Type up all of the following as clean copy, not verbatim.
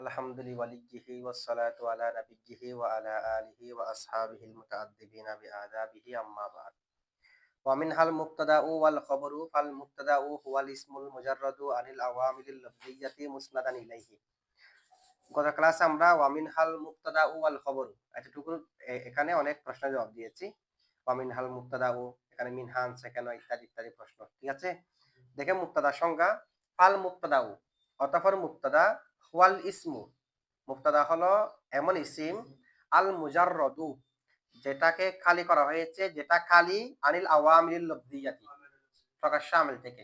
আলহামদুলিল্লাহি ওয়াসসালাতু আলা নাবিয়্যিহি ওয়া আলা আলিহি ওয়া আসহাবিহিল মুতাআদ্দিবিনা বিআদাবিহি আম্মা বা'দ। ওয়া মিনহাল মুবতাদাউ ওয়াল খবরু ফাল মুবতাদাউ হুয়াল ইসমুল মুজাররাদু আনিল আওয়ামিলিল লাফজিয়্যাতি মুসনাদান ইলাইহি। গত ক্লাসে আমরা ওয়া মিনহাল মুবতাদাউ ওয়াল খবরু এতটুকু এখানে অনেক প্রশ্নের জবাব দিয়েছি। ওয়া মিনহাল মুবতাদাউ এখানে মিনহান সেখানে ইত্যাদি ইত্যাদি প্রশ্ন। ঠিক আছে? দেখেন মুবতাদার সংজ্ঞা ফাল মুবতাদাউ অতঃপর মুবতাদা হুয়াল ইসমু মুবতাদা হলো এমন ইসিম আল মুজাররদু যেটাকে খালি করা হয়েছে, যেটা খালি আনিল আওয়ামিলিল লফজিয়াতি প্রকাশ্য আমিল থেকে।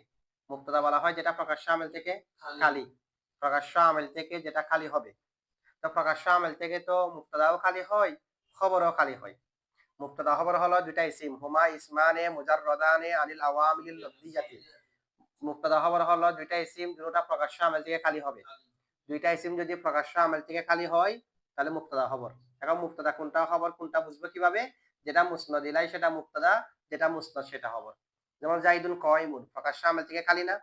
মুবতাদা বলা হয় যেটা প্রকাশ্য আমিল থেকে খালি, প্রকাশ্য আমিল থেকে যেটা খালি হবে। তো প্রকাশ্য আমিল থেকে তো মুবতাদাও খালি হয়, খবরও খালি হয়। মুবতাদা খবর হলো দুইটা ইসিম, হুমা ইসমানে মুজাররদানে আনিল আওয়ামিলিল লফজিয়াতি। মুবতাদা খবর হলো দুইটা ইসিম, দুটোটা প্রকাশ্য আমিল থেকে খালি হবে। দুইটা ইসিম যদি প্রকাশ্য আমিল থেকে খালি হয় তাহলে মুবতাদা খবর। এখন মুবতাদা কোনটা খবর কোনটা বুঝবো কিভাবে? যেটা মুসনাদ ইলাই সেটা মুবতাদা, যেটা মুসনাদ সেটা খবর। যেমন জাইদুন কায়িমুন প্রকাশ্য আমিল থেকে খালি না?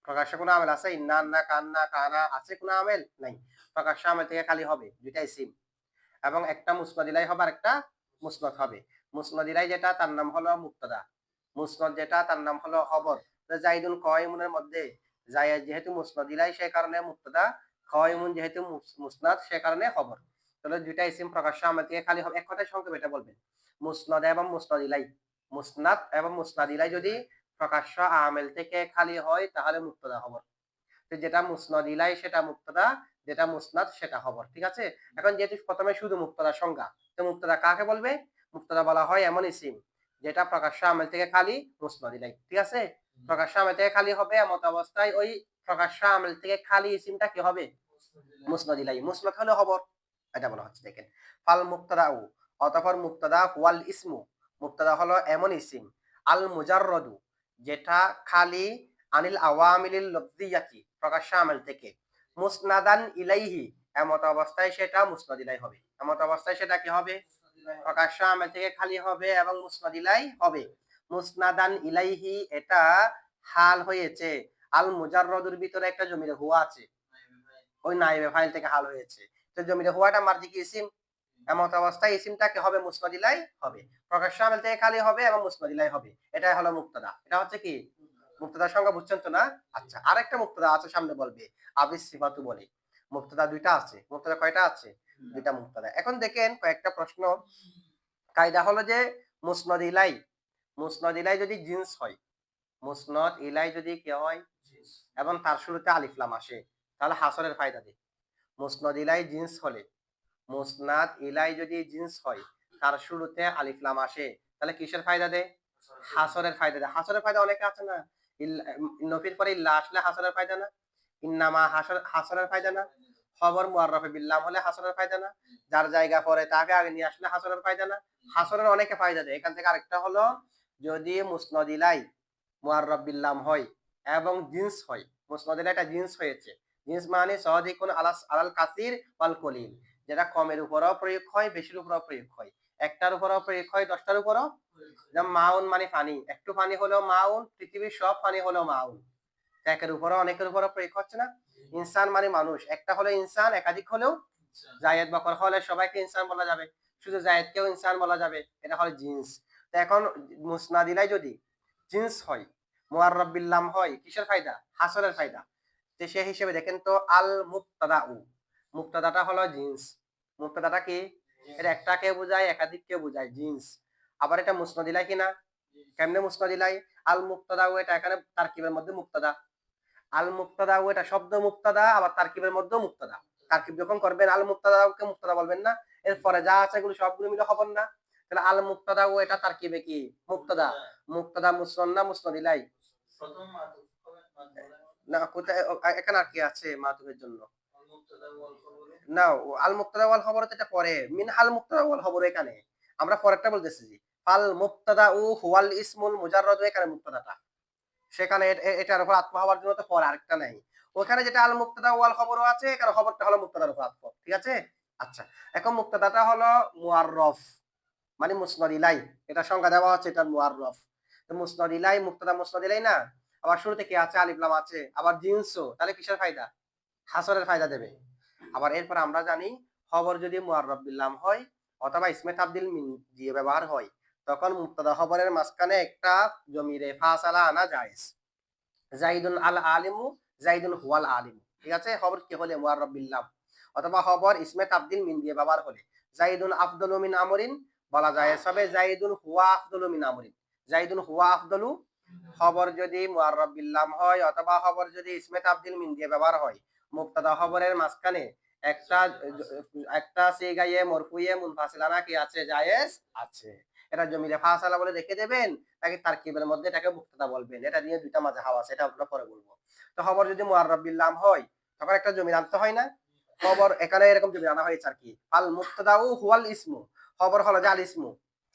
প্রকাশ্য কোনো আমিল আছে? ইন্না আন্না কান্না কানা আছে কোনো আমিল নাই। প্রকাশ্য আমিল থেকে খালি হবে দুইটা ইসিম, এবং একটা মুসনাদ ইলাই হবে আর একটা মুসনাদ হবে। মুসনাদ ইলাই যেটা তার নাম হলো মুবতাদা, মুসনাদ যেটা তার নাম হলো খবর। জাইদুন কায়িমুনের মধ্যে জায়েদ যেহেতু মুসনাদ ইলাই সেই কারণে মুবতাদা, কায়িমুন যেহেতু মুসনাদ সে কারণে খবর। তাহলে দুইটা ইসিম প্রকাশ্য আমিল থেকে খালি হবে। এক কথায় সংক্ষেপে এটা বলবেন, মুসনাদ এবং মুসনাদ ইলাই, মুসনাদ এবং মুসনাদ ইলাই যদি প্রকাশ্য আমিল থেকে খালি হয় তাহলে মুবতাদা খবর। তো যেটা মুসনাদ ইলাই সেটা মুবতাদা, যেটা মুসনাদ সেটা খবর। ঠিক আছে? এখন যেহেতু প্রথমে শুধু মুবতাদার সংজ্ঞা, তো মুবতাদা কাকে বলবে? মুবতাদা বলা হয় এমন ইসিম যেটা প্রকাশ্য আমিল থেকে খালি, মুসনাদ ইলাই। ঠিক আছে? প্রকাশ্য আমিল থেকে খালি হবে, এমত অবস্থায় ওই প্রকাশ্য আমিল থেকে খালি ইসিমটা কি হবে? মুসনাদ ইলাই। মুসনাদ হলে খবর, এটা বলা হচ্ছে। দেখেন, ফাল মুবতাদাউ অতঃপর মুবতাদা হুয়াল ইসমু মুবতাদা হলো এমন ইসিম আল মুজাররদু যেটা খালি আনিল আওয়ামিলিল লফজিয়াতি প্রকাশ্য আমিল থেকে মুসনাদান ইলাইহি এমত অবস্থায় সেটা মুসনাদ ইলাই হবে। এমত অবস্থায় সেটা কি হবে? প্রকাশ্য আমিল থেকে খালি হবে এবং মুসনাদ ইলাই হবে। মুসনাদান ইলাইহি এটা হাল হয়েছে আল মুজাররদুর ভিতরে একটা জমিরে হুয়া আছে, ওই নাইবে ফাইল থেকে হাল হয়েছে। তো জমিরে হুয়াটা মার্জি কি ইসিম, এমত অবস্থায় ইসিমটা কি হবে? মুসনাদ ইলাই হবে। প্রকাশ্য আমিল থেকে খালি হবে এবং মুসনাদ ইলাই হবে। এটাই হলো মুবতাদা। এটা হচ্ছে কি মুবতাদার সংজ্ঞা, বুঝছেন তো না? আচ্ছা, আরেকটা মুবতাদা আছে সামনে বলবে, আবিস সিফাতু বলে। মুবতাদা দুইটা আছে। মুবতাদা কয়টা আছে? দুইটা মুবতাদা। এখন দেখেন কয়েকটা প্রশ্ন। কায়দা হলো যে মুসনাদ ইলাই, মুসনাদ ইলাই যদি জিন্স হয়, মুসনাদ ইলাই যদি কি হয় এবং তার শুরুতে আলিফ লাম আসে তাহলে হাসরের ফায়দা দেয়। মুসনাদ ইলাই জিন্স হলে, মুসনাদ ইলাই যদি জিন্স হয় তার শুরুতে আলিফ লাম আসে তাহলে কিসের ফায়দা দেয়? হাসরের ফায়দা দেয়। হাসরের ফায়দা অনেকে আছে না, নফির পরে ইল্লা আসলে হাসরের ফায়দা না? ইন্নামা হাসরের ফায়দা না? খবর মুআররাফে বিল্লাম হলে হাসরের ফায়দা না? যার জায়গা পরে তাকে আগে নিয়ে আসলে হাসরের ফায়দা না? হাসরের অনেকে ফায়দা দেয়। এখান থেকে আরেকটা হলো, যদি মুসনাদ ইলাই মুআররাফ বিল্লাম হয় এবং জিন্স হয়, মুসনাদ ইলাই একটা জিন্স হয়েছে। জিন্স মানে সাদিকুন আলাল কাসির ওয়াল কলিল, যেটা কমের উপরও প্রয়োগ হয়, বেশির উপরও প্রয়োগ হয়, একটার উপরও প্রয়োগ হয়, 10টার উপরও। যেমন মাউন মানে পানি, একটু পানি হলেও মাউন, পৃথিবীর সব পানি হলেও মাউন। একের উপরও অনেকের উপরও প্রয়োগ হচ্ছে না? ইনসান মানে মানুষ, একটা হলে ইনসান, একাধিক হলেও জায়েদ বকর হলে সবাইকে ইনসান বলা যাবে, শুধু জায়েদকেও ইনসান বলা যাবে। এটা হলো জিন্স। তো এখন মুসনাদ ইলাই যদি জিন্স হয়, মুআররাফ বিল্লাম হয়, কিসের ফায়দা? হাসরের ফায়দা। তো সেই হিসেবে দেখেন তো আল মুবতাদাউ, মুবতাদাটা হলো জিন্স। মুবতাদাটা কি? এটা একটাকে বোঝায়, একাধিককে বোঝায়, জিন্স। আবার এটা মুসনাদ ইলাই কিনা? কেমনে মুসনাদ ইলাই? আল মুবতাদাউ এটা এখানে তারকিবের মধ্যে মুবতাদা। আল মুবতাদাউ এটা শব্দ মুবতাদা, আবার তারকিবের মধ্যেও মুবতাদা। তারকিব যখন করবেন আল মুবতাদাউকে মুবতাদা বলবেন না, এরপরে যা আছে এগুলো সবগুলো মিলে খবর না? তাহলে আল মুবতাদাউ এটা তারকিবে কি? মুবতাদা। মুবতাদা মুসনাদ না মুসনাদ ইলাই? প্রথম মাতুফ না, কোথায় এখানে আর কি আছে মাতুফের জন্য? না, আল মুবতাদা ওয়াল খবর এটা পরে, মিন আল মুবতাদা ওয়াল খবর এখানে আমরা পরেরটা বলতেছি। ফাল মুবতাদা হুয়াল ইসমুল মুজাররাদ এখানে মুবতাদাটা, সেখানে এটার উপর আত্ম হওয়ার জন্য তো পরে আরেকটা নাই। ওখানে যেটা আল মুবতাদা ওয়াল খবর আছে, এখানে খবরটা হলো মুবতাদার উপর আত্ম। ঠিক আছে? আচ্ছা, এখন মুবতাদাটা হলো মুআররাফ মানে মুসনাদ ইলাই, এটা সংজ্ঞা দেওয়া আছে, এটা মুআররাফ। তো মুসনাদ ইলাই, মুবতাদা মুসনাদ ইলাই না, আবার শুরুতে কি আছে? আলিফ লাম আছে, আবার জিন্সও, তাহলে কিসের ফায়দা? হাসরের ফায়দা দেবে। আবার এরপর আমরা জানি খবর যদি মুআররাব বিল লাম হয় অথবা ইসমে তাবদিল মিন দিয়ে ব্যবহার হয়, তখন মুবতাদা খবরের মাঝখানে একটা জমিরে ফাসালা আনা জায়েজ। জাইদুন আল আলিমু, জাইদুন হুয়াল আলিমু। ঠিক আছে? খবর কি হলে মুআররাব বিল লাম অথবা খবর ইসমে তাবদিল মিন দিয়ে ব্যবহার হলে জাইদুন আফদলু মিন আমরিন বলা যায় হবে জাইদুন হুয়া আফদলু মিন আমরিন। জাইদুন হুয়া আফদলু খবর যদি মুআররাব বিল লাম হয় অথবা খবর যদি ইসমে তাবদিল মিন দিয়ে ব্যবহার হয়, মুবতাদা খবরের মাঝখানে একটা একটা সিগায়ে মরফুয়ে মুনফাসিলানা কি আছে? জায়েজ আছে। এটা জমিরে ফাসালা বলে রেখে দেবেন, নাকি তারকিবের মধ্যে এটাকে মুক্তাদা বলবেন। এটা নিয়ে দুইটা মাযহাব আছে, এটা আমরা পরে বলবো। তো খবর যদি মুআররাব বিল লাম হয় তখন একটা জমির আনতে হয় না? খবর এখানে এরকম জমির আনা হয়েছে আর কি। আল মুক্তাদাউ হুয়াল ইসমু, খবর হলো যে আল ইসমু।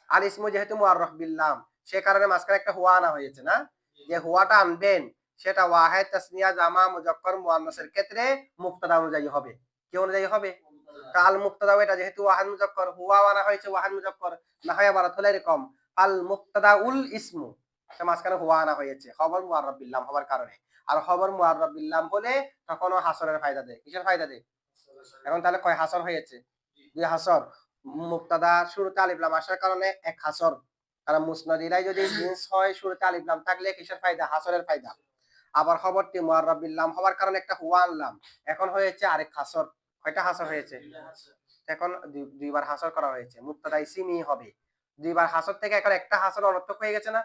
আল ইসমু যেহেতু মুআররাব বিল লাম সে কারণে মাঝখানে একটা হুয়া আনা হয়েছে না? যে হুয়াটা আনবেন সেটা ওয়াহিদ তাসনিয়া জামা মুজাক্কার মুআন্নাসের ক্ষেত্রে মুক্তাদা অনুযায়ী হবে। কি অনুযায়ী হবে? আল মুক্তাদা এটা যেহেতু ওয়াহিদ মুজাক্কার, হুয়া আনা হয়েছে ওয়াহিদ মুজাক্কার, না হয় আবার হলো এরকম আল মুক্তাদা উল ইসমু, মাঝখানে হুয়া আনা হয়েছে খবর মুআররাব বিল লাম হওয়ার কারণে। আর খবর মুআররাব বিল লাম হলে তখনও হাসরের ফায়দা দেয়। কিসের ফায়দা দেয়? এখন তাহলে কয় হাসর হয়েছে? দুই হাসর। মুক্তাদা শুরুতে আলিফ লাম আসার কারণে এক হাসর। কারণ মুসনাদিরাই যদি জিন্স হয় শুরুতে আলিফ লাম থাকলে কিসের ফায়দা? হাসরের ফায়দা। আবার খবরটি মুআররাব বিল লাম হওয়ার কারণে একটা হুয়া আনলাম, এখন হয়েছে আরেক হাসর। কয়টা হাসর হয়েছে? এখন দুইবার হাসর করা হয়েছে, মুক্তাদা ইসিমই হবে। দুইবার হাসর থেকে এখন একটা হাসর অনর্থক হয়ে গেছে না?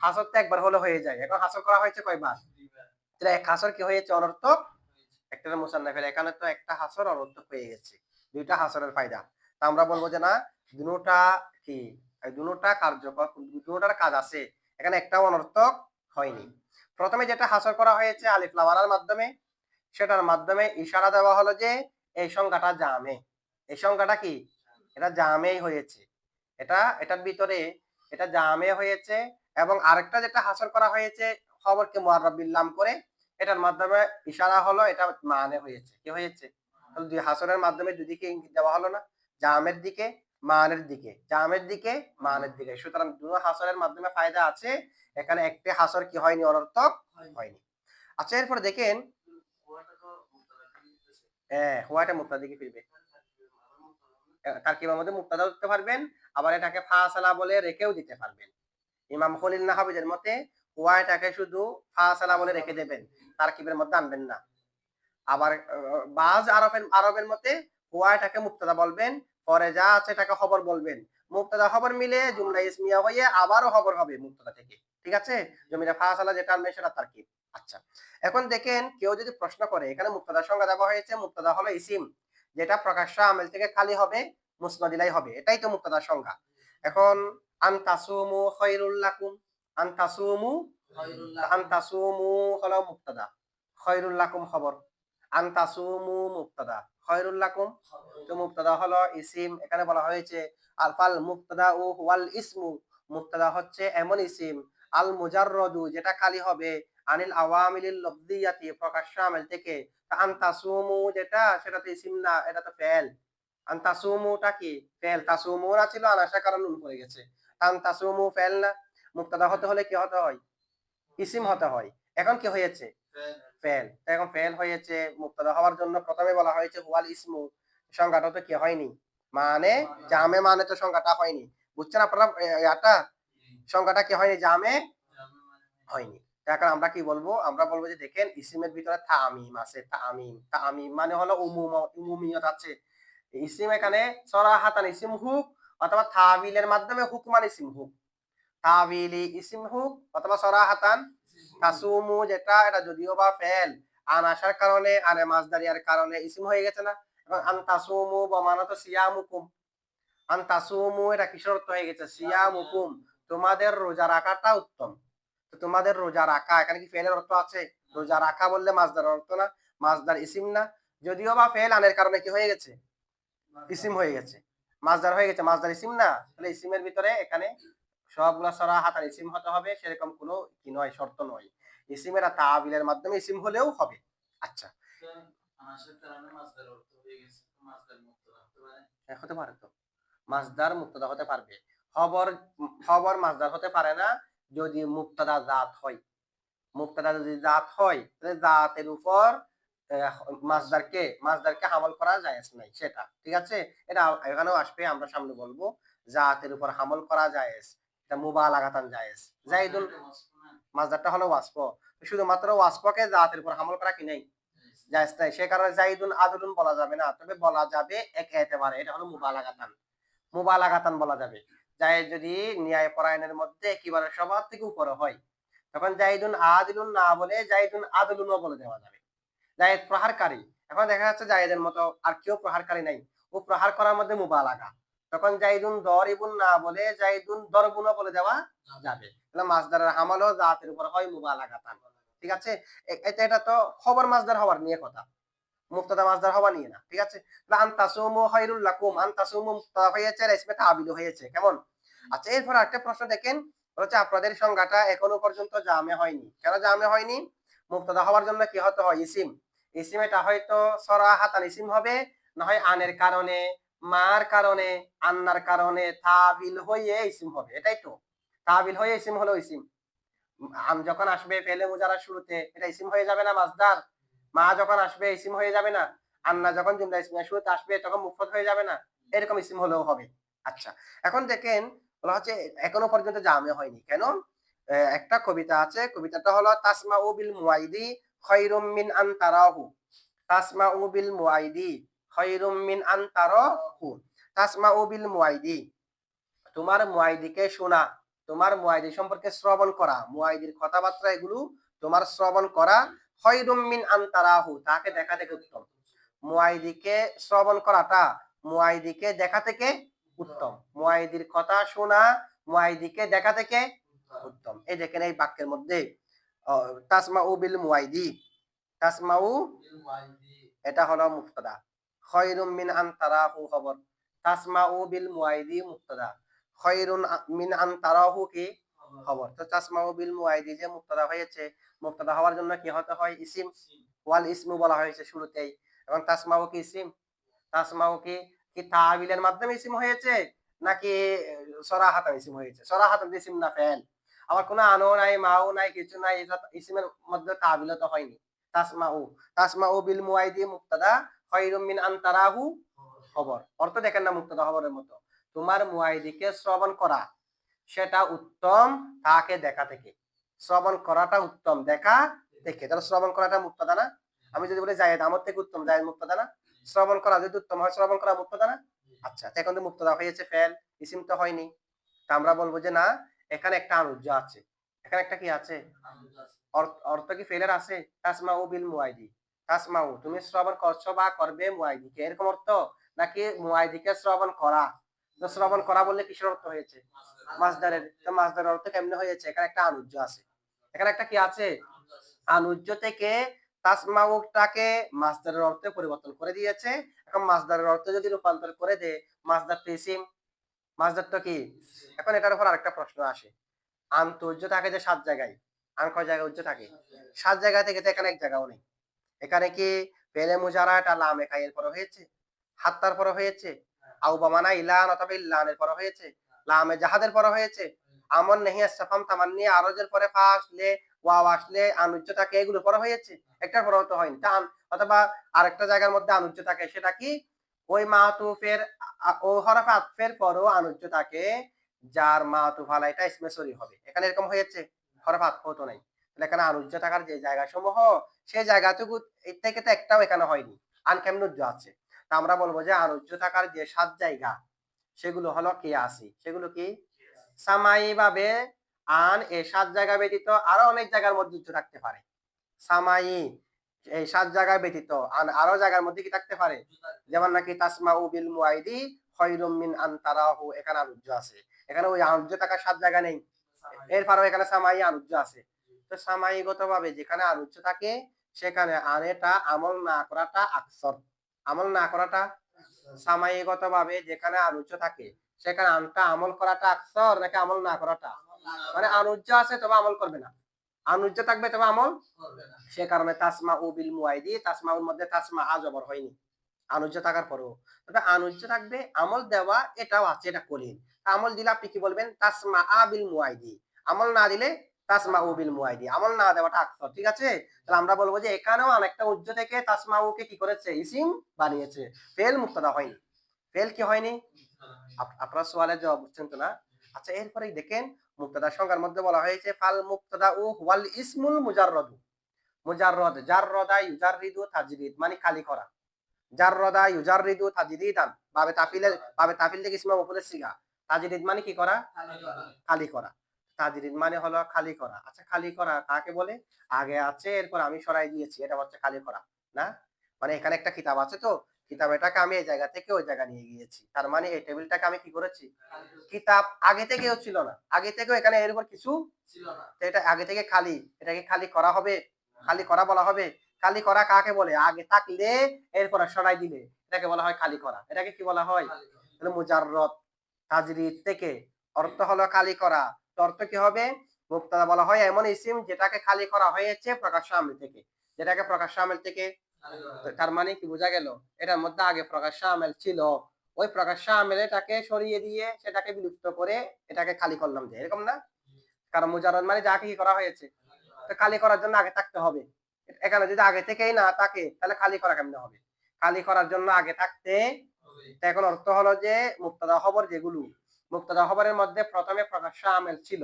হাসর তো একবার হলে হয়ে যায়, এখন হাসর করা হয়েছে কয়বার? তাহলে এক হাসর কি হয়েছে? অনর্থক। একটা মুসান্নাফের এখানে তো একটা হাসর অনর্থক হয়ে গেছে, দুইটা হাসরের ফায়দা। তা আমরা বলবো যে না, দুটোটা কি, দুটোটা কার্যকর, দুটোটার কাজ আছে, এখানে একটাও অনর্থক হয়নি। প্রথমে যেটা হাসর করা হয়েছে আলিফ লাম আনার মাধ্যমে, সেটার মাধ্যমে ইশারা দেওয়া হলো যে এই সংখ্যাটা জামে। এই সংখ্যাটা কি? এটা জামেই হয়েছে। এটার ভিতরে এটা জামে হয়েছে। এবং আরেকটা যেটা হাসর করা হয়েছে খবরকে মুআররাব বিল লাম করে, এটার মাধ্যমে ইশারা হলো এটা মানে হয়েছে। কি হয়েছে? তাহলে দুই হাসরের মাধ্যমে দুদিকে ইঙ্গিত দেওয়া হলো না? জামের দিকে, মানের দিকে, জামের দিকে, মানের দিকে। সুতরাং দুটো হাসরের মাধ্যমে ফায়দা আছে, এখানে একটি হাসর কি হয়নি? অনর্থক হয়নি। আচ্ছা, এরপর দেখেন হ্যাঁ, হুয়াটা মুক্তার দিকে ফিরবে। তারকিবের মধ্যে মুক্তাদা দিতে পারবেন, আবার এটাকে ফাসালা বলে রেখেও দিতে পারবেন। ইমাম খলিল নাহাবিদের মতে হুয়াটাকে শুধু ফাসালা বলে রেখে দেবেন, তারকিবের মধ্যে আনবেন না। আবার বাজ আরবের মতে হুয়াটাকে মুক্তাদা বলবেন, পরে যা আছে এটাকে খবর বলবেন। মুক্তাদা খবর মিলে জুমলা ইসমিয়া হয়ে আবারও খবর হবে মুক্তাদা থেকে। ঠিক আছে? জমিরা ফাসালা যেটা আনবে সেটা তারকিব। আচ্ছা, এখন দেখেন কেউ যদি প্রশ্ন করে, এখানে মুক্তাদার সংজ্ঞা দেওয়া হয়েছে, মুক্তাদা হলো ইসিম যেটা প্রকাশ্য আমেল থেকে খালি হবে, মুসনাদিলাই হবে, এটাই তো মুক্তাদার সংজ্ঞা। এখন আনতাসুমু খায়রুল লাকুম, আনতাসুমু আনতাসুমু হলো মুক্তাদা, খায়রুল লাকুম খবর। আনতাসুমু মুক্তাদা, খায়রুল লাকুম তো মুক্তাদা হলো ইসিম। এখানে বলা হয়েছে আলফাল মুক্তাদা ও ওয়াল ইসমু, মুক্তাদা হচ্ছে এমন ইসিম আল মুজাররদু যেটা খালি হবে আনিল আওয়ামিলিল লফজিয়াতি প্রকাশ্য আমেল থেকে। আনতাসুমু যেটা সেটা তো ইসিম না, এটা তো ফেল। আনতাসুমুটা কি? ফেল। তাসুমুরা ছিল আনাশা কারণ নুন পড়ে গেছে। আনতাসুমু ফেল না, মুক্তাদা হতে হলে কি হতে হয়? ইসিম হতে হয়। এখন কি হয়েছে? ফেল। এখন ফেল হয়েছে, মুক্তাদা হওয়ার জন্য প্রথমে বলা হয়েছে হুয়াল ইসমু, সংজ্ঞাটা তো কি হয়নি? মানে জামে মানে তো সংজ্ঞাটা হয়নি। বুঝছেন আপনারা? এটা সংজ্ঞাটা কি হয়নি? জামে হয়নি। এখন আমরা কি বলবো? আমরা বলবো যে দেখেন ইসিমের ভিতরে তামিম আছে। তামিম, তামিম মানে হলো উমুমিয়ত আছে। ইসিম এখানে সরাহাতান ইসিম হুক অথবা তাবিলের মাধ্যমে হুকমান ইসিম হুক, তাবিলি ইসিম হুক অথবা সরাহাতান তাসুমু যেটা এটা যদিও বা ফেল আনাসার কারণে আনে মাজদারিয়ার কারণে ইসিম হয়ে গেছে না? এবং আন তাসুমু বমানা তো সিয়ামুকুম, আন তাসুমু এটা কিসের অর্থ হয়ে গেছে? সিয়ামুকুম, তোমাদের রোজা রাখাটা উত্তম। তো তোমাদের রোজা রাখা, এখানে কি ফেলের অর্থ আছে? রোজা রাখা বললে মাজদার অর্থ না, মাজদার ইসিম না। যদিও বা ফেল আনের কারণে কি হয়ে গেছে? ইসিম হয়ে গেছে, মাজদার হয়ে গেছে, মাজদার ইসিম না। তাহলে ইসিমের ভিতরে এখানে সবগুলা সরাহাতান ইসিম হতে হবে, সেরকম কোনো কি নয়, শর্ত নয়। ইসিমের তাবিলের মাধ্যমে ইসিম হলেও হবে। আচ্ছা, হতে পারে তো, মাজদার মুক্তাদা হতে পারবে। খবর খবর মাজদার হতে পারে না যদি মুক্তাদা জাত হয়। মুক্তাদা যদি জাত হয় তাহলে জাতের উপর মাসদারকে হামল করা জায়েজ নাই সেটা। ঠিক আছে? এটা এখানেও আসবে, আমরা সামনে বলবো। জাতের উপর হামল করা জায়েজ। এটা মুবালাগাতান জায়েজ। জাইদুন মাসদারটা হলো ওয়াসফ। শুধুমাত্র ওয়াসফকে জাতের উপর হামল করা কি নাই? জায়েজ নাই। সে কারণে জাইদুন আদলুন বলা যাবে না। তবে বলা যাবে এক এতেবারে। এটা হলো মুবালাগাতান। মুবালাগাতান বলা যাবে। জায়েদ যদি ন্যায় পরায়ণের মধ্যে একেবারে সবার থেকে উপরে হয়, তখন জাইদুন আদিলুন না বলে জাইদুন আদলুনও বলে দেওয়া যাবে। জায়েদ প্রহারকারী। এখন দেখা যাচ্ছে জায়েদের মতো আর কেউ প্রহারকারী নাই। ও প্রহার করার মধ্যে মুবালাগা। তখন জাইদুন দরিবুন না বলে জাইদুন দরবুনও বলে দেওয়া যাবে। তাহলে মাসদারের হামালও জাতের উপর হয় মুবালাগাতান। ঠিক আছে? এটা তো খবর মাসদার হওয়ার নিয়ে কথা। মুবতাদা মাসদার হওয়া নিয়ে না। ঠিক আছে? তাহলে আনতাসুমু খায়রুল লাকুম, আনতাসুমু মুবতাদা হয়েছে আর ইসমে তাবিল হয়েছে। কেমন? আচ্ছা, এরপর আরেকটা প্রশ্ন দেখেন। হচ্ছে আপনাদের সংজ্ঞাটা এখনো পর্যন্ত জামে হয়নি। কেন জামে হয়নি? মুবতাদা হওয়ার জন্য কি হতে হয়? ইসিম। ইসিম এটা হয়তো সরাহাতান ইসিম হবে, না হয় আনের কারণে, মার কারণে, আন্নার কারণে তাবিল হয়ে ইসিম হবে। এটাই তো। তাবিল হয়ে ইসিম হলো ইসিম। আম যখন আসবে ফেলে মুজারার শুরুতে, এটা ইসিম হয়ে যাবে না মাসদার? মা যখন আসবে ইসিম হয়ে যাবে না? আন্না যখন জুমলা ইসমিয়ার শুরুতে আসবে তখন মুফরদ হয়ে যাবে না? এরকম ইসিম হলেও হবে। আচ্ছা, এখন দেখেন বলা হচ্ছে এখনো পর্যন্ত জামে হয়নি। কেন? একটা কবিতা আছে, কবিতাটা হলো তাসমাউ বিল মুআইদি খায়রুম মিন আন তারাহু। তাসমাউ বিল মুআইদি খায়রুম মিন আন তারাহু। তাসমাউ বিল মুআইদি, তোমার মুআইদিকে শোনা, তোমার মুআইদি সম্পর্কে শ্রবণ করা, মুআইদির কথাবার্তা এগুলো তোমার শ্রবণ করা, খায়রুম মিন আন তারাহু, তাকে দেখা থেকে উত্তম। মুআইদিকে শ্রবণ করাটা মুআইদিকে দেখা থেকে উত্তম। মুআইদির কথা শোনা মুআইদিকে দেখা থেকে উত্তম। এই দেখেন এই বাক্যের মধ্যে তাসমাউ বিল মুআইদি, তাসমাউ এটা হলো মুবতাদা, খায়রুম মিন আন তারাহু খবর, তাসমাউ বিল মুআইদি মুবতাদা, খায়রুন মিন আন তারাহু কি খবর। তো তাসমাউ বিল মুআইদি যে মুবতাদা হয়েছে, মুবতাদা হওয়ার জন্য কি হতে হয়? ইসিম। ওয়াল ইসমু বলা হয়েছে শুরুতেই। এবং তাসমাউ কি ইসিম? তাসমাউ কি কি তাবিলের মাধ্যমে ইসিম হয়েছে নাকি সরাহাতান ইসিম হয়েছে? সরাহাতান ইসিম না ফেল। আবার কোনো আনো নাই মাও নাই কিছু নাই, এটা ইসিমের মধ্যে তাবিল তো হয়নি। তাসমাউ, তাসমাউ বিল মুআইদি মুবতাদা, খায়রুম মিন আন তারাহু খবর। অর্থ দেখেন না মুবতাদা খবরের মতো। তোমার মুআইদিকে শ্রবণ করা সেটা উত্তম তাকে দেখা থেকে। শ্রবণ করাটা উত্তম দেখা থেকে। তাহলে শ্রবণ করাটা মুবতাদা না? আমি যদি বলি জায়েদ আমার থেকে উত্তম, জায়েদ মুবতাদা না? শ্রবণ করা যদি উত্তম হয় শ্রবণ করা মুবতাদা না? আচ্ছা, এখন তো মুবতাদা হয়েছে ফেল, ইসিম তো হয়নি। তা আমরা বলবো যে না, এখানে একটা আনুজ্জ আছে। এখানে একটা কি আছে? অর্থ কি ফেলের আছে? তাসমাউ বিল মুআইদি, তাসমাউ তুমি শ্রবণ করছো বা করবে মুআইদিকে, এরকম অর্থ? নাকি মুআইদিকে শ্রবণ করা? তো শ্রবণ করা বললে কিসের অর্থ হয়েছে? মাসদারের। তো মাসদারের অর্থ কেমনে হয়েছে? এখানে একটা আনুজ্জ আছে। এখানে একটা কি আছে? আনুজ্জ থেকে তাসমাউটাকে মাসদারের অর্থে পরিবর্তন করে দিয়েছে। এখন মাসদারের অর্থ যদি রূপান্তর করে দে, মাসদার তো ইসিম, মাসদার তো কি? এখন এটার উপর আরেকটা প্রশ্ন আসে। আন তো উজ্জ থাকে যে ৭ জায়গায়। আন কয় জায়গায় উজ্জ থাকে? ৭ জায়গা থেকে তো এখানে এক জায়গাও নেই। এখানে কি ফেলে মুজারাটা লামে কাইয়ের পরে হয়েছে? হাত্তার পরে হয়েছে? আউ বা মানা ইলান অথবা ইল্লানের পরে হয়েছে? লামে জাহাদের পরে হয়েছে? আমন নেহি ইসফাম তামান্নি আরজের পরে ফা আসলে ওয়াও আসলে আনুজ্জ থাকে, এগুলো পরে হয়েছে? একটার পরেও তো হয়নি। টান অথবা আরেকটা জায়গার মধ্যে আনুজ্জ থাকে, সেটা কি? ওই মাতুফের ও হরফে আতফের পরও আনুজ্জ থাকে, যার মাতুফ আলাইটা ইসমে সরি হবে। এখানে এরকম হয়েছে? হরফে আতফ তো নাই। তাহলে এখানে আনুজ্জ থাকার যে জায়গাসমূহ, সেই জায়গাটুকু এর থেকে তো একটাও এখানে হয়নি। আন কেমনে উজ্জ আছে? তা আমরা বলবো যে আনুজ্জ থাকার যে ৭ জায়গা সেগুলো হলো কিয়াসি। সেগুলো কি? সামাই ভাবে আন এই ৭ জায়গা ব্যতীত আরো অনেক জায়গার মধ্যে উজ্জ থাকতে পারে। সামাই এই ৭ জায়গা ব্যতীত আরো জায়গার মধ্যে কি থাকতে পারে? যেমন নাকি তাসমাউ বিল মুআইদি খায়রুম মিন আন তারাহু, এখানে আনুজ্জ আছে। এখানে ওই আনুজ্জ থাকার ৭ জায়গা নেই। এরপরও এখানে সামাই আনুজ্জ আছে। তো সামাইগত ভাবে যেখানে আনুজ্জ থাকে সেখানে আনেটা আমল না করাটা আকসর। আমল না করাটা সামাইগত ভাবে যেখানে আনুজ্জ থাকে সেখানে আনটা আমল করাটা আকসর নাকি আমল না করাটা? মানে আনুজ্জ আছে তবে আমল করবে না, আনুজ্জ থাকবে তবে আমল করবে না। সে কারণে তাসমা উ বিল মুআইদি, তাসমাউর মধ্যে তাসমা আ জবর হয়নি আনুজ্জ থাকার পরেও। তবে আনুজ্জ থাকবে, আমল দেওয়া এটাও আছে, এটা কলিন। আমল দিলে আপনি কি বলবেন? তাসমা আ বিল মুআইদি। আমল না দিলে তাসমাউ বিল মুআইদি, আমল না দেওয়াটা আকসর। ঠিক আছে, তাহলে আমরা বলবো যে এখানেও আরেকটা উজ্জ থেকে তাসমাউকে কি করেছে, ইসিম বানিয়েছে, ফেল মুক্তাদা হয়নি। ফেল কি হয়নি? আপনার সোয়ালের জবাব বুঝছেন তো না? আচ্ছা, এরপরে দেখেন মুক্তাদা সংজ্ঞার মধ্যে বলা হয়েছে ফাল মুক্তাদা ও ওয়াল ইসমুল মুজাররদ। মুজাররদ জাররদা ইউজাররিদু তাজরিদ মানে খালি করা। জাররদা ইউজাররিদু তাজরিদান বাবে তাফিল থেকে ইসমে মফউলের সিগা। তাজরিদ মানে কি করা? খালি করা। তাজরিদ মানে হলো খালি করা। আচ্ছা, খালি করা কাকে বলে? আগে আছে, এরপর আমি সরাই দিয়েছি, এটা হচ্ছে খালি করা না? মানে এখানে একটা কিতাব আছে, তো কিতাবটাকে আমি এই জায়গা থেকে ওই জায়গা নিয়ে গিয়েছি, তার মানে এই টেবিলটাকে আমি কি করেছি? কিতাব আগে থেকেও ছিল না, আগে থেকেও এখানে এর উপর কিছু ছিল না, তো এটা আগে থেকে খালি, এটাকে খালি করা হবে, খালি করা বলা হবে। খালি করা কাকে বলে? আগে থাকলে এরপর সরাই দিলে এটাকে বলা হয় খালি করা। এটাকে কি বলা হয়? তাহলে মুজাররদ তাজরিদ থেকে অর্থ হলো খালি করা। তো অর্থ কি হবে? মুবতাদা বলা হয় এমন ইসিম যেটাকে খালি করা হয়েছে প্রকাশ্য আমিল থেকে, যেটাকে প্রকাশ্য আমিল থেকে। তার মানে কি বোঝা গেল? এটার মধ্যে আগে প্রকাশ্য আমিল ছিল, ওই প্রকাশ্য আমিলটাকে সরিয়ে দিয়ে সেটাকে বিলুপ্ত করে এটাকে খালি করলাম, যে এরকম না? কারণ মুজাররদ মানে যাকে কি করা হয়েছে, তো খালি করার জন্য আগে থাকতে হবে। এখানে যদি আগে থেকেই না থাকে তাহলে খালি করা কেমনে হবে? খালি করার জন্য আগে থাকতে। এখন অর্থ হলো যে মুবতাদা খবর যেগুলো, মুবতাদা খবরের মধ্যে প্রথমে প্রকাশ্য আমিল ছিল,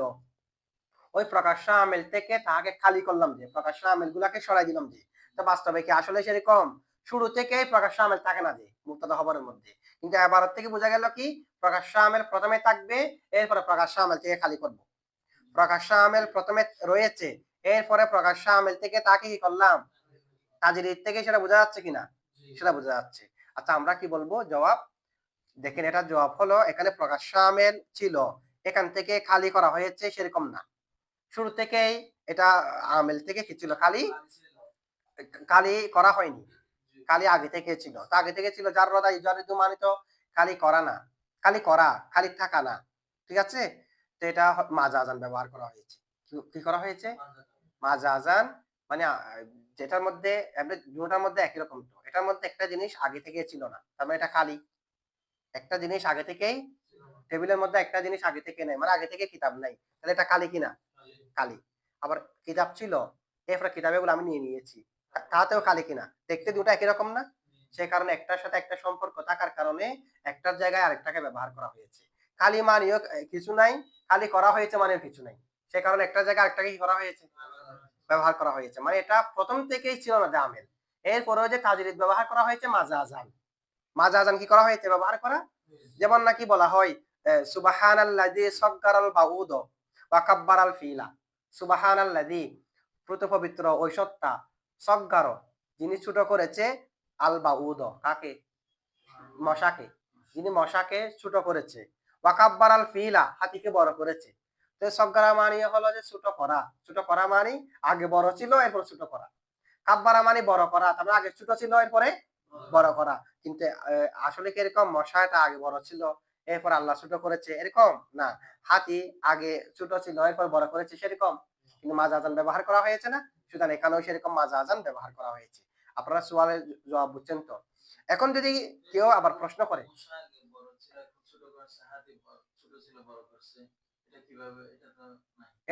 ওই প্রকাশ্য আমিল থেকে তাকে খালি করলাম, যে প্রকাশ্য আমিল গুলাকে সরাই দিলাম। যে তো বাস্তবে কি আসলে সেরকম? শুরু থেকেই প্রকাশ্য আমিল থাকে না যে মুবতাদা খবরের মধ্যে, কিন্তু এবারের থেকে বোঝা গেল কি প্রকাশ্য আমিল প্রথমে থাকবে, এরপরে প্রকাশ্য আমিল থেকে খালি করব। প্রকাশ্য আমিল প্রথমে রয়েছে, এরপরে প্রকাশ্য আমিল থেকে তাকে কি করলাম, তাজরিদ থেকে। সেটা বোঝা যাচ্ছে কিনা? সেটা বোঝা যাচ্ছে। আচ্ছা, আমরা কি বলবো জবাব? দেখেন, এটা জবাব হলো এখানে প্রকাশ্য আমিল ছিল, এখান থেকে খালি করা হয়েছে সেরকম না, শুরু থেকেই এটা আমিল থেকে কি ছিল, খালি খালি করা হয়নি, খালি আগে থেকে ছিল। তো আগে থেকে ছিল জাররদা ইজারিদু মানে তো খালি করা না, খালি করা, খালি থাকা না। ঠিক আছে, তো এটা মাজাজান ব্যবহার করা হয়েছে। কি করা হয়েছে? মাজাজান মানে যেটার মধ্যে দুটার মধ্যে একই রকম, তো এটার মধ্যে একটা জিনিস আগে থেকে ছিল না, তার মানে এটা খালি। একটা জিনিস আগে থেকেই টেবিলের মধ্যে, একটা জিনিস আগে থেকে নেই, মানে আগে থেকে কিতাব নাই, তাহলে এটা খালি কিনা? খালি। আবার কিতাব ছিল, এরপরে কিতাবে বলে আমি নিয়ে নিয়েছি, তাতেও খালি কিনা? দেখতে দুটো একই রকম না? সে কারণে একটার সাথে একটা সম্পর্ক থাকার কারণে একটার জায়গায় আরেকটাকে ব্যবহার করা হয়েছে। খালি মানেও কিছু নাই, খালি করা হয়েছে মানেও কিছু নাই, সে কারণে একটা জায়গায় আরেকটাকে কি করা হয়েছে, ব্যবহার করা হয়েছে। মানে এটা প্রথম থেকেই ছিল না জামেল, এরপরেও যে তাজরিদ ব্যবহার করা হয়েছে মাজাজান। মাজাজান কি করা হয়েছে, ব্যবহার করা। যেমন নাকি বলা হয় সুবহানাল্লাযী সাগগারাল বাউদ ওয়া কাব্বারাল ফিলা। সুবহানাল্লাযী প্রত পবিত্র ওই সত্তা, সগগার যিনি ছোট করেছে, আল বাউদ কাকে, মশাকে, যিনি মশাকে ছোট করেছে, ওয়া কাব্বারাল ফিলা হাতিকে বড় করেছে। তো সগগারা মানে হলো যে ছোট করা, ছোট করা মানে আগে বড় ছিল এরপর ছোট করা। কাব্বারা মানে বড় করা, তারপরে আগে ছোট ছিল এরপরে বড় করা। কিন্তু আসলে কি এরকম মশাটা আগে বড় ছিল এরপর আল্লাহ ছোট করেছে এরকম না, হাতি আগে ছোট ছিল এরপর বড় করেছে সেরকম। কিন্তু মাজাজান ব্যবহার করা হয়েছে না, সুতরাং এখানেও সেরকম মাজাজান ব্যবহার করা হয়েছে। আপনারা সোয়ালের জবাব বুঝছেন তো? এখন যদি কেউ আবার প্রশ্ন করে,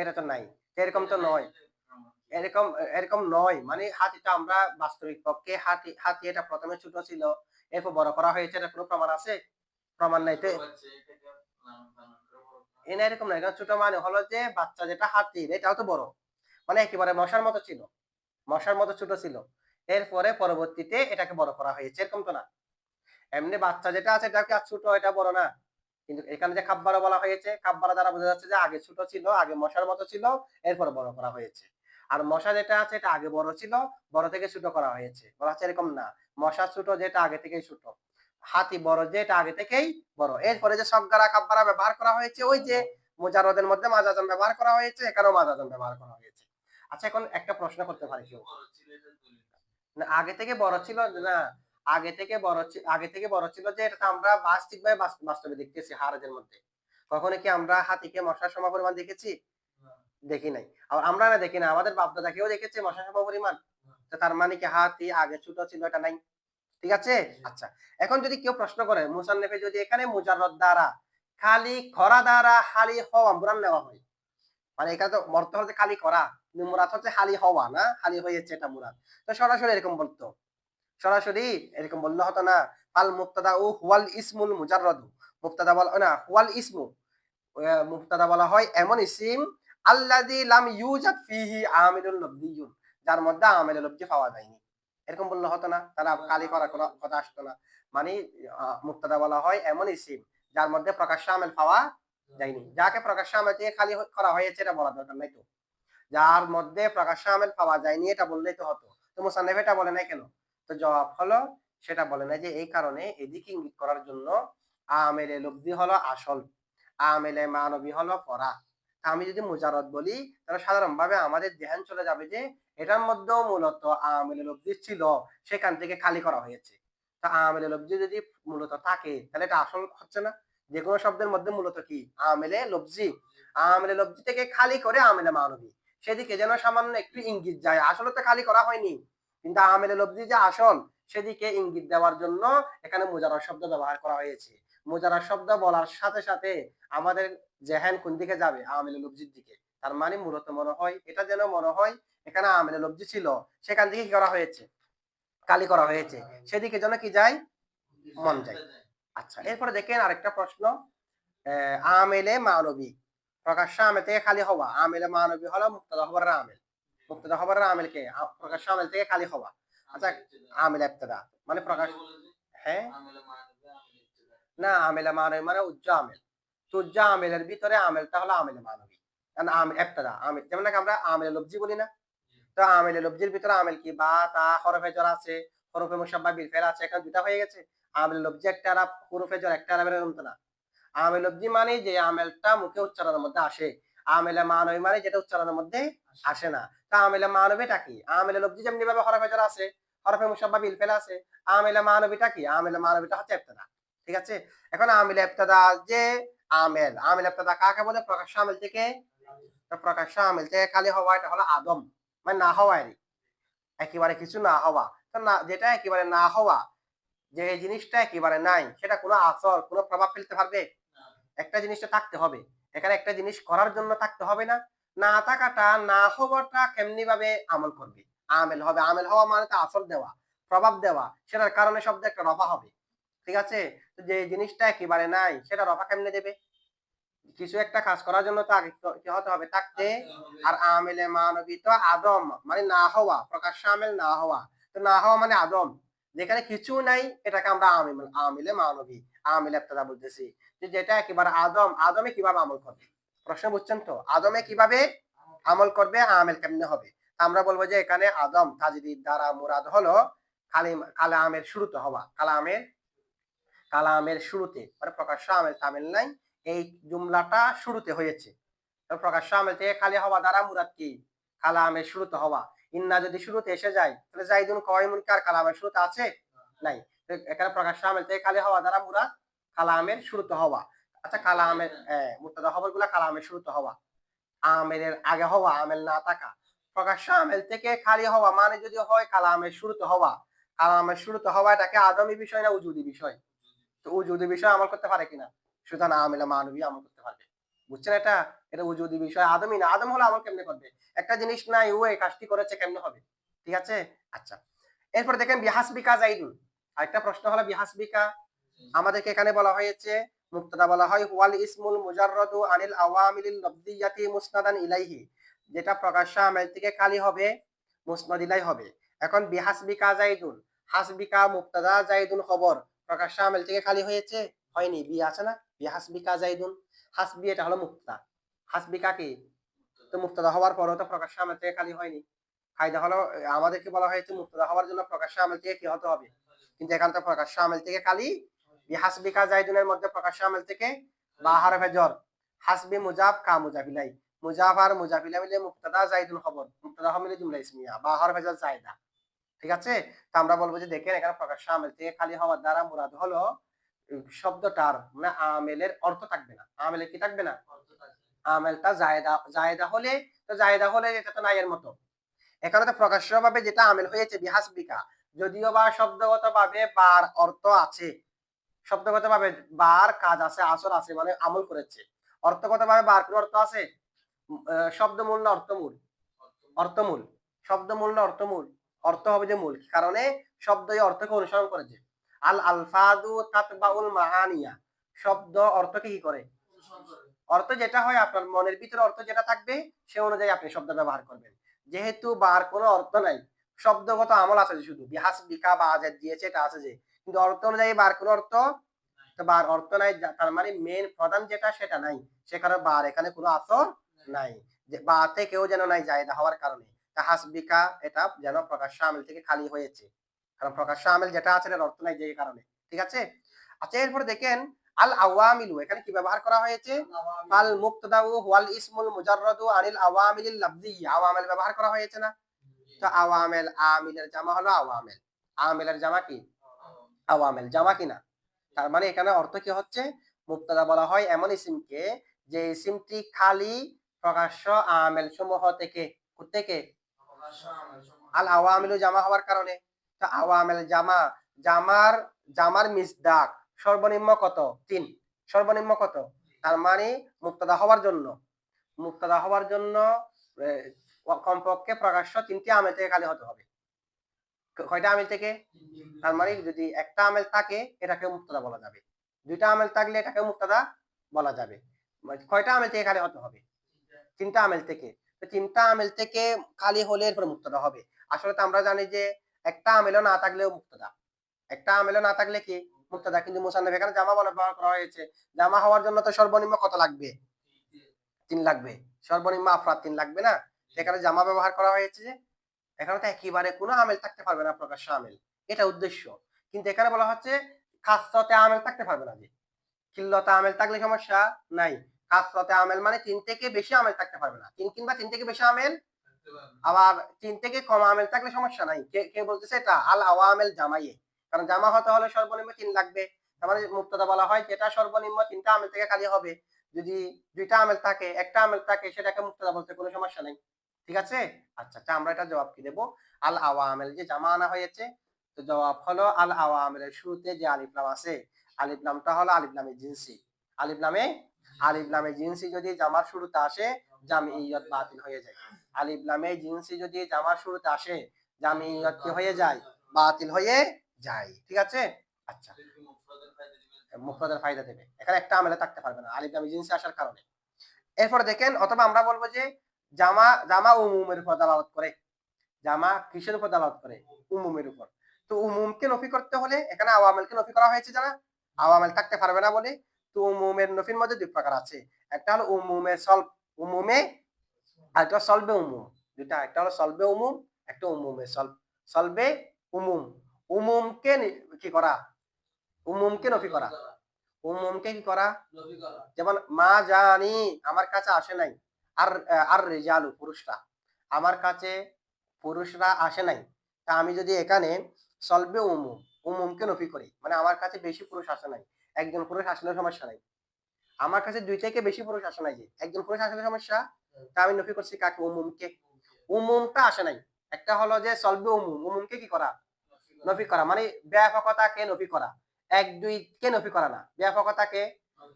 এটা তো নাই, এরকম তো নয়, এরকম এরকম নয়। মানে হাতিটা আমরা বাস্তবিক পক্ষে হাতি হাতি এটা প্রথমে ছোট ছিল এরপর বড় করা হয়েছে, এটা কোনো প্রমাণ আছে? প্রমাণ নাই তো। এনা এরকম না, এটা ছোট মানে হলো যে বাচ্চা যেটা হাতির এটাও তো বড়, মানে একেবারে মশার মতো ছিল, মশার মতো ছোট ছিল, এরপরে পরবর্তীতে এটাকে বড় করা হয়েছে, এরকম তো না। এমনি বাচ্চা যেটা আছে এটা কি আর ছোট, এটা বড় না। কিন্তু এখানে যে কাব্বারা বলা হয়েছে, কাব্বারা দ্বারা বোঝা যাচ্ছে যে আগে ছোট ছিল, আগে মশার মতো ছিল, এরপরে বড় করা হয়েছে। আর মশা যেটা আছে এটা আগে বড় ছিল, বড় থেকে ছোট করা হয়েছে, বলা হচ্ছে এরকম না। মশা ছোট যেটা আগে থেকেই ছোট, হাতি বড় যেটা আগে থেকেই বড়। এরপরে যে সগগারা কাব্বারা ব্যবহার করা হয়েছে, ওই যে মুজাররদের মধ্যে মাজাজান ব্যবহার করা হয়েছে, এখানেও মাজাজান ব্যবহার করা হয়েছে। আচ্ছা, এখন একটা প্রশ্ন করতে পারি কেউ, না আগে থেকে বড় ছিল না, আগে থেকে বড় ছিল যে এটা আমরা বাস্তবিকভাবে বাস্তবে দেখতেছি হারাজের মধ্যে। কখনো কি আমরা হাতিকে মশার সমপরিমাণ দেখেছি? দেখি নাই। আর আমরা না দেখি না, আমাদের বাপ দাদা কেউ দেখেছে মশার সমপরিমাণ? তো তার মানে কি হাতি আগে ছোট ছিল, এটা নাই। ঠিক আছে। আচ্ছা, এখন যদি কেউ প্রশ্ন করে মুসান্নেফে যদি এখানে মুজাররদ দ্বারা খালি খরা দ্বারা খালি হওয়া মুরান নেওয়া হয়, মানে এখানে তো অর্থ হচ্ছে খালি করা, কিন্তু মুরাদ হচ্ছে খালি হওয়া না, খালি হয়েছে এটা মুরাদ। তো সরাসরি এরকম বলতো, সরাসরি এরকম বললে হতো না। ফাল মুবতাদা ও হুয়াল ইসমুল মুজাররাদু, মুবতাদা বলা না, হুয়াল ইসমু মুবতাদা বলা হয় এমন ইসিম আল্লাযী লাম ইউজাদ ফিহি আমিলুল লফজিয়ুন, যার মধ্যে আমিলুল লফজি পাওয়া যায়নি। এরকম বললে হতো না, তারা কালি করার কোনো কথা আসতো না। মানে মুবতাদা বলা হয় এমন ইসিম যার মধ্যে প্রকাশ্য আমিল পাওয়া যায়নি। যাকে প্রকাশ্য আমিল দিয়ে খালি করা হয়েছে এটা বলার দরকার নাই তো। যার মধ্যে প্রকাশ্য আমিল পাওয়া যায়নি এটা বললেই তো হতো। তো মুসান্নিফ এটা বলে নাই কেন? তো জবাব হলো সেটা বলে নাই যে এই কারণে এদিকে ইঙ্গিত করার জন্য আমিলে লফজি হলো আসল, আমিলে মানবী হলো পরা। আমি যদি মুজাররদ বলি তাহলে সাধারণভাবে আমাদের ধ্যান চলে যাবে যে এটার মধ্যেও মূলত আমিলে লফজি ছিল, সেখান থেকে খালি করা হয়েছে। তো আমিলে লফজি যদি মূলত থাকে তাহলে এটা আসল হচ্ছে না? যেকোনো শব্দের মধ্যে মূলত কি আমিলে লফজি, আমিলে লফজি থেকে খালি করে আমিলে মানবী, সেদিকে যেন সামান্য একটু ইঙ্গিত যায়। আসলে তো খালি করা হয়নি, কিন্তু আমিলে লফজি যে আসল সেদিকে ইঙ্গিত দেওয়ার জন্য এখানে মুজাররদ শব্দ ব্যবহার করা হয়েছে। মুজাররদ শব্দ বলার সাথে সাথে আমাদের জেহেন কোন দিকে যাবে? আমিলে লফজির দিকে। তার মানে মূলত মনে হয় এটা যেন মনে হয় এখানে আমিলে লফজি ছিল, সেখান থেকে কি করা হয়েছে? কালি করা হয়েছে। সেদিকে যেন কি যায়? মন যায়। আচ্ছা, এরপরে দেখেন আরেকটা প্রশ্ন। আমিলে মানবী, প্রকাশ্য আমিল থেকে খালি হওয়া। আমিলে মানবী হলো মুক্তাদা খবরের আমিল। মুক্তাদা খবরের আমিল কে? প্রকাশ্য আমিল থেকে খালি হওয়া। আচ্ছা, আমিল ইবতিদা মানে প্রকাশ, হ্যাঁ? না, আমিলে মানবী মানে উজ্জ আমিল। তো উজ্জ আমিলের ভিতরে আমিলটা হলো আমিলে মানবী। কারণ ইবতিদা আমিল, যেমন নাকি আমরা আমিলে লফজি বলি না? তো আমিলে লফজির ভিতরে আমিল কি? বা, তা, হরফে জর আছে, হরফে মুশাব্বাহ বিল ফেল আছে। এখানে দুটা হয়ে গেছে। আমিলে লফজি একটা আরাব, হরফে জর একটা আরাবের, এরকম তো না। আমিল লফজি মানে যে আমেলটা মুখে উচ্চারণের মধ্যে আসে। আমিলে মানবী মানে যেটা উচ্চারণের মধ্যে আসে না। তা আমিলে মানবীটা কি? আমিলে লফজি যেমনি ভাবে হরফে জর আছে, হরফে মুশাব্বাহ বিল ফেল আছে। আমিলে মানবীটা কি? আমিলে মানবীটা হচ্ছে ইবতিদা। ঠিক আছে? এখন আমিলে ইবতিদা যে আমেল, আমিল ইবতিদা কাকে বলে? প্রকাশ্য আমিল থেকে, প্রকাশ্য আমিল থেকে খালি হওয়া এটা হলো আদম, মানে না হওয়ারই, একেবারে কিছু না হওয়া। তো না, যেটা একেবারে না হওয়া, যে এই জিনিসটা একেবারে নাই, সেটা কোনো আসর, কোনো প্রভাব ফেলতে পারবে? একটা জিনিসটা থাকতে হবে। এখানে একটা জিনিস করার জন্য থাকতে হবে না? না থাকাটা, না হওয়াটা কেমনি ভাবে আমল করবে? আমেল হবে। আমেল হওয়া মানে তো আসর দেওয়া, প্রভাব দেওয়া। সেটার কারণে শব্দে একটা রফা হবে। ঠিক আছে? তো যে জিনিসটা একেবারে নাই সেটা রফা কেমনে দেবে? কিছু একটা কাজ করার জন্য তো আগে কি হতে হবে? থাকতে। আর আমেলে মানবী তো আদম মানে না হওয়া, প্রকাশ্য আমেল না হওয়া। তো না হওয়া মানে আদম, যেখানে কিছু নাই এটাকে আমরা আমিলে মানবী, আমিল ইবতিদা বলতেছি। যে যেটা একেবারে আদম, আদমে কিভাবে আমল করবে? প্রশ্ন বুঝছেন তো? আদমে কিভাবে আমল করবে, আমেল কেমনে হবে? আমরা বলবো যে এখানে আদম তাজদীদ দ্বারা মুরাদ হলো কালামের শুরুতে হওয়া, কালামের শুরুতে, মানে প্রকাশ্য আমেল তামিল নাই, এই জুমলাটা শুরুতে হয়েছে। প্রকাশ্য আমেল থেকে খালি হওয়া দ্বারা মুরাদ কি? কালামের শুরুতে হওয়া। ইন্না যদি শুরুতে এসে যায় তাহলে জাইদুন কাইমুন কার কালামের শুরুতে আছে? নাই। তো এখানে প্রকাশ্য আমেল থেকে খালি হওয়া দ্বারা মুরাদ কালামের শুরুতে হওয়া। আচ্ছা, কালামের মুবতাদা খবরগুলা কালামের শুরুতে হওয়া, আমেলের আগে হওয়া, আমেল না থাকা। প্রকাশ্য আমেল থেকে খালি হওয়া মানে যদি হয় কালামের শুরুতে হওয়া, কালামের শুরুতে হওয়া এটাকে আদমি বিষয় না উজুদি বিষয়? তো উজুদি বিষয় আমল করতে পারে কিনা? সুতরাং আমিলা মানবী আমল করতে পারবে। বুঝছেন এটা? এটা উজুদি বিষয়, আদমই না। আদম হলে আমল কেমনে করবে? একটা জিনিস নাই, ও এই কাজটি করেছে, কেমনে হবে? ঠিক আছে? আচ্ছা, এরপর দেখেন বিহাসবিকা জাইদুন। আরেকটা প্রশ্ন হলো বিহাসবিকা। আমাদেরকে এখানে বলা হয়েছে মুবতাদা বলা হয় ওয়াল ইসমুল মুজাররাদু আনিল আওয়ামিলিল লফজিয়াতি মুসনাদান ইলাইহি, যেটা প্রকাশ্য আমেল থেকে খালি হবে, মুসনাদ ইলাই হবে। এখন বিহাসবিকা জাইদুন, হাসবিকা মুবতাদা, জাইদুন খবর, প্রকাশ্য আমেল থেকে খালি হয়েছে? হয়নি। বি আছে না? বিহাসবিকা জাইদুন, হাসবি এটা হলো মুবতাদা। হাসবিকা কি? তো মুবতাদা হওয়ার পরেও তো প্রকাশ্য আমেল থেকে খালি হয়নি। কায়দা হলো আমাদেরকে বলা হয়েছে মুবতাদা হওয়ার জন্য প্রকাশ্য আমেল থেকে কি হতে হবে? কিন্তু এখানে তো প্রকাশ্য আমেল থেকে খালি। বিহাসবিকা জাইদুনের মধ্যে প্রকাশ্য আমেল থেকে বা হরফে জর, হাসবি মুজাফ কা মুজাফিলাই, মুজাফ আর মুজাফিলা মিলে মুবতাদা, জাইদুন খবর, মুবতাদা মিলে জুমলা ইসমিয়া বা হরফে জর জায়দা। ঠিক আছে? তো আমরা বলবো যে দেখেন এখানে প্রকাশ্য আমেল থেকে খালি হওয়ার দ্বারা মুরাদ হলো শব্দটার মানে আমেলের অর্থ থাকবে না। আমেলের কি থাকবে না? আমেলটা জায়েদা, জায়েদা হলে, তো জায়েদা হলে এটা তো নাইয়ের মতো। এখানে তো প্রকাশ্যভাবে যেটা আমেল হয়েছে বিহাসবিকা, যদিও বা শব্দগতভাবে বার অর্থ আছে, শব্দগতভাবে বার কাজ আছে, আসর আছে, মানে আমল করেছে। অর্থগতভাবে বার কোন অর্থ আছে? শব্দমূল না অর্থমূল? অর্থমূল। শব্দমূল না অর্থমূল? অর্থ হবে যে মূল। কারণে শব্দই অর্থকে অনুসরণ করেছে। আল আলফাযু তাতবাউল মাআনিয়া। শব্দ অর্থকে কি করে? অর্থ যেটা হয় আপনার মনের ভিতরে অর্থ যেটা থাকবে সে অনুযায়ী আপনি শব্দ ব্যবহার করবেন। যেহেতু বার কোনো অর্থ নাই, শব্দগত আমল আছে যে শুধু বিহাসবিকা বা আজাদ দিয়েছে এটা আছে যে। কিন্তু অর্থ অনুযায়ী বার কোনো অর্থ তো বার অর্থ নাই তার মানে মেন প্রধান যেটা সেটা নাই। সেখানে বার এখানে কোনো আসর নাই। যে বা থেকেও যেন নাই জায়েদা হওয়ার কারণে। হাসবিকা এটা যেন প্রকাশ্য আমিল থেকে খালি হয়েছে। কারণ প্রকাশ্য আমিল যেটা আছে এটার অর্থ নাই যে কারণে। ঠিক আছে? আচ্ছা এরপরে দেখেন আল আওয়ামিলু এখানে কি ব্যবহার করা হয়েছে? আল মুবতাদাউ ওয়াল ইসমুল মুজাররাদু আনিল আওয়ামিলিল লাফজিয়্যা আওয়ামিল ব্যবহার করা হয়েছে না? তো আওয়ামিল আমিলের জামা হলো আওয়ামিল। আমিলের জামা কি? আওয়ামিল জামা কি না? তার মানে এখানে অর্থ কি হচ্ছে? মুবতাদা বলা হয় এমন ইসিমকে যে ইসিমটি খালি প্রকাশ্য আমেল সমূহ থেকে থেকে আল আওয়ামিলু জামা হওয়ার কারণে তো আওয়ামিল জামা জামার জামার মিসদাক সর্বনিম্ন কত? ৩ সর্বনিম্ন কত? তার মানে মুবতাদা হওয়ার জন্য কমপক্ষে প্রকাশ্য ৩টি আমেল থেকে খালি হতে হবে। কয়টা আমেল থেকে? তার মানে যদি একটা আমেল থাকে এটাকে মুবতাদা বলা যাবে। দুইটা আমেল থাকলে এটাকে মুবতাদা বলা যাবে। কয়টা আমেল থেকে খালি হতে হবে? ৩টা আমেল থেকে। তো ৩টা আমেল থেকে খালি হলে এরপরে মুবতাদা হবে। আসলে তো আমরা জানি যে একটা আমেলও না থাকলেও মুবতাদা। একটা আমেলও না থাকলে কি? মুবতাদা। কিন্তু মুসান্নাফ এখানে জামা বলে ব্যবহার করা হয়েছে। জামা হওয়ার জন্য তো সর্বনিম্ন কত লাগবে? ৩ লাগবে। সর্বনিম্ন আফরাদ ৩ লাগবে না? সেখানে জামা ব্যবহার করা হয়েছে যে এখানে তো একেবারে কোনো আমেল থাকতে পারবে না প্রকাশ্য আমেল। এটা উদ্দেশ্য। কিন্তু এখানে বলা হচ্ছে খাসসতে আমেল থাকতে পারবে না যে। কিল্লতে আমেল থাকলে সমস্যা নাই। খাসসতে আমেল মানে ৩ থেকে বেশি আমেল থাকতে পারবে না। ৩ কিংবা ৩ থেকে বেশি আমেল আবার ৩ থেকে কম আমেল থাকলে সমস্যা নাই। কে বলতেছে এটা? আল আওয়ামিল জামাইয়ে। কারণ জামা হতে হলে সর্বনিম্ন ৩ লাগবে। তার মানে মুবতাদা বলা হয় যেটা সর্বনিম্ন ৩টা আমেল থেকে খালি হবে। যদি ২টা আমেল থাকে, একটা আমেল থাকে সেটাকে মুবতাদা বলতে কোনো সমস্যা নাই। ঠিক আছে? আচ্ছা, আমরা এটা জবাব কি দেব? আল আওয়ামিল যে জামা আনা হয়েছে তো জবাব হলো আল আওয়ামিলের শুরুতে যে আলিফ লাম আছে, আলিফ লামটা হলো আলিফ লামে জিনসি। আলিফ লামে জিনসি যদি জামার শুরুতে আসে জামিইয়ত বাতিল হয়ে যায়। আলিফ লামে জিনসি যদি জামার শুরুতে আসে জামিইয়ত কি হয়ে যায়? বাতিল হয়ে যায়। ঠিক আছে? আচ্ছা। মুফরাদের ফায়দা দেবে। এখানে একটা আমেলে থাকতে পারবে না আলিফ লামে জিনসি আসার কারণে। এরপর দেখেন অথবা আমরা বলবো যে জামা উমুমের উপর দালালত করে। জামা কিসের উপর দালালত করে? উমুমের উপর। তো উমুমকে নফি করতে হলে এখানে আওয়ামিলকে নফি করা হয়েছে জানা? আওয়ামিল থাকতে পারবে না বলে। তো উমুমের নফির মধ্যে দুই প্রকার আছে। একটা হলো উমুমে সলব উমুমে আর একটা সলবে উমুম। দুইটা একটা হলো সলবে উমুম, একটা উমুমে সলব। সলবে উমুম। উমুমকে কি করা? উমুমকে নফি করা। উমুমকে কি করা? যেমন মা জানি আমার কাছে আসে নাই। আর আর রিজালু পুরুষরা আমার কাছে পুরুষরা আসে নাই। তা আমি যদি এখানে সলবে উমুম উমুমকে নফি করি মানে আমার কাছে বেশি পুরুষ আসে নাই। একজন পুরুষ আসলে সমস্যা নাই। আমার কাছে ২ থেকে বেশি পুরুষ আসে নাই যে। একজন পুরুষ আসলে সমস্যা। তা আমি নফি করছি কাকে? উমুমকে। উমুমটা আসে নাই। একটা হলো যে সলবে উমুম। উমুমকে কি করা? নফি করা মানে ব্যাপকতাকে নফি করা। ১-২ কে নফি করা না। ব্যাপকতাকে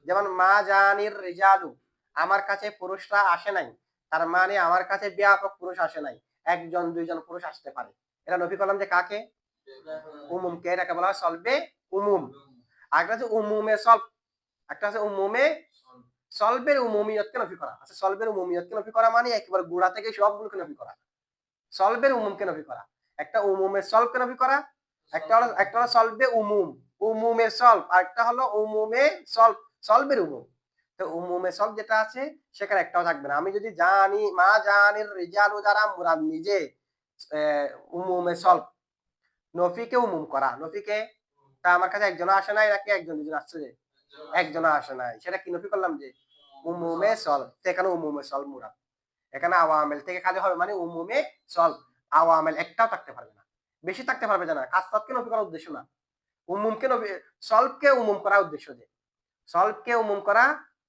যেমন মা জানির রিজালু আমার কাছে পুরুষরা আসে নাই। তার মানে আমার কাছে ব্যাপক পুরুষ আসে নাই। ১ জন ২ জন পুরুষ আসতে পারে। এটা নফি করলাম যে কাকে? উমুমকে। এটাকে বলা হয় সলবে উমুম। আরেকটা হচ্ছে উমুমে সলব। একটা আছে উমুমে সলবের উমুমিয়তকে নফি করা। আচ্ছা সলবের উমুমিয়তকে নফি করা মানে একেবারে গোড়া থেকে সবগুলোকে নফি করা। সলবের উমুমকে নফি করা। একটা উমুমের সলবকে নফি করা, একটা হলো সলবে উমুম, উমুমের সলব, আরেকটা হলো উমুমে সলব, সলবের উমুম। তো উমুমে সলব যেটা আছে সেখানে একটাও থাকবে না। আমি যদি জানি মা জানির রিজালু দ্বারা মুরাদ নিজে উমুমে সলব নফিকে উমুম করা। নফিকে তা আমার কাছে একজনও আসে নাই নাকি একজন দুজন আসছে যে? একজনও আসে নাই। সেটা কি নফি করলাম যে? উমুমে সলব। তো এখানে উমুমে সলব মুরাদ। এখানে আওয়ামেল থেকে খালি হবে মানে উমুমে সলব। আওয়ামেল একটাও থাকতে পারবে না। বেশি থাকতে পারবে না। কাসরাতকে নফি করার উদ্দেশ্য না। উমুমকে নফি সলবকে উমুম করার উদ্দেশ্য যে। সলবকে উমুম করা,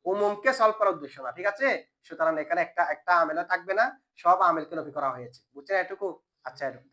উমুমকে সলব করার উদ্দেশ্য না। ঠিক আছে? সুতরাং এখানে একটা আমেলও থাকবে না। সব আমেলকে নফি করা হয়েছে। বুঝছেন এটুকু? আচ্ছা এটুকু।